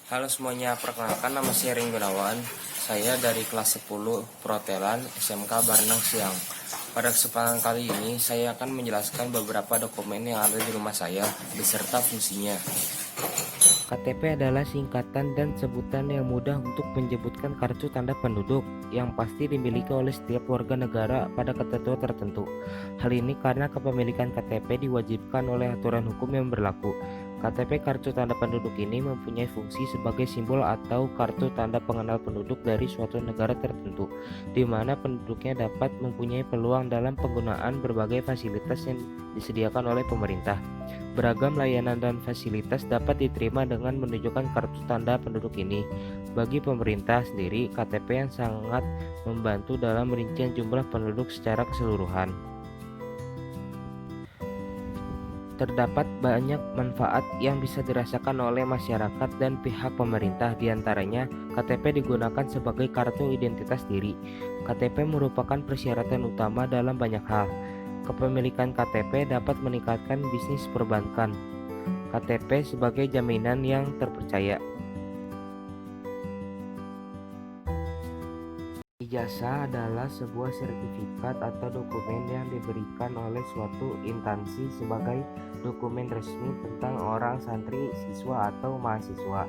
Halo semuanya, perkenalkan nama saya Ring Gunawan. Saya dari kelas 10 Protelan SMK Barenang Siang. Pada kesempatan kali ini, saya akan menjelaskan beberapa dokumen yang ada di rumah saya beserta fungsinya. KTP adalah singkatan dan sebutan yang mudah untuk menyebutkan kartu tanda penduduk yang pasti dimiliki oleh setiap warga negara pada ketentuan tertentu. Hal ini karena kepemilikan KTP diwajibkan oleh aturan hukum yang berlaku. KTP kartu tanda penduduk ini mempunyai fungsi sebagai simbol atau kartu tanda pengenal penduduk dari suatu negara tertentu, di mana penduduknya dapat mempunyai peluang dalam penggunaan berbagai fasilitas yang disediakan oleh pemerintah. Beragam layanan dan fasilitas dapat diterima dengan menunjukkan kartu tanda penduduk ini. Bagi pemerintah sendiri, KTP yang sangat membantu dalam rincian jumlah penduduk secara keseluruhan. Terdapat banyak manfaat yang bisa dirasakan oleh masyarakat dan pihak pemerintah, diantaranya KTP digunakan sebagai kartu identitas diri. KTP merupakan persyaratan utama dalam banyak hal. Kepemilikan KTP dapat meningkatkan bisnis perbankan. KTP sebagai jaminan yang terpercaya. Ijazah adalah sebuah sertifikat atau dokumen yang diberikan oleh suatu instansi sebagai dokumen resmi tentang orang santri, siswa, atau mahasiswa.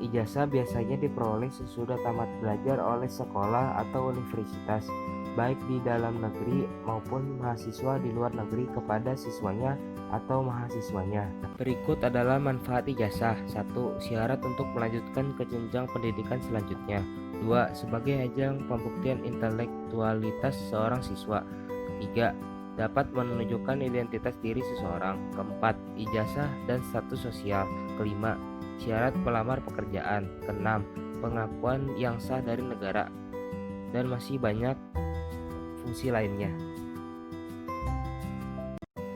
Ijazah biasanya diperoleh sesudah tamat belajar oleh sekolah atau universitas, baik di dalam negeri maupun mahasiswa di luar negeri kepada siswanya atau mahasiswanya. Berikut adalah manfaat ijazah. 1. Syarat untuk melanjutkan ke jenjang pendidikan selanjutnya. 2. Sebagai ajang pembuktian intelektualitas seorang siswa. 3. Dapat menunjukkan identitas diri seseorang. 4. Ijazah dan status sosial. 5. Syarat pelamar pekerjaan. 6. Pengakuan yang sah dari negara. Dan masih banyak fungsi lainnya.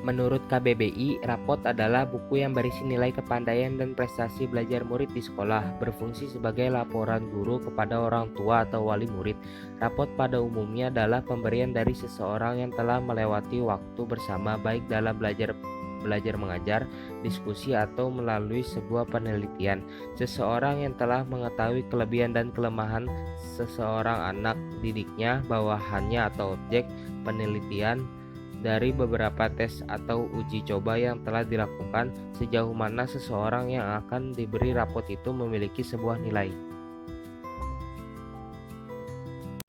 Menurut KBBI, rapot adalah buku yang berisi nilai kepandaian dan prestasi belajar murid di sekolah, berfungsi sebagai laporan guru kepada orang tua atau wali murid. Rapot pada umumnya adalah pemberian dari seseorang yang telah melewati waktu bersama, baik dalam belajar mengajar, diskusi, atau melalui sebuah penelitian. Seseorang yang telah mengetahui kelebihan dan kelemahan seseorang anak didiknya, bawahannya atau objek penelitian dari beberapa tes atau uji coba yang telah dilakukan, sejauh mana seseorang yang akan diberi rapot itu memiliki sebuah nilai.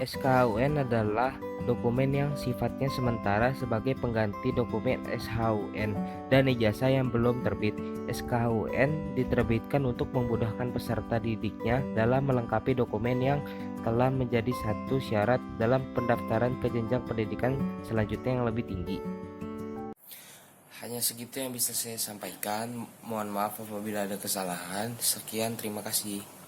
SKHUN adalah dokumen yang sifatnya sementara sebagai pengganti dokumen SHUN dan ijazah yang belum terbit. SKHUN diterbitkan untuk memudahkan peserta didiknya dalam melengkapi dokumen yang telah menjadi satu syarat dalam pendaftaran ke jenjang pendidikan selanjutnya yang lebih tinggi. Hanya segitu yang bisa saya sampaikan. Mohon maaf apabila ada kesalahan. Sekian, terima kasih.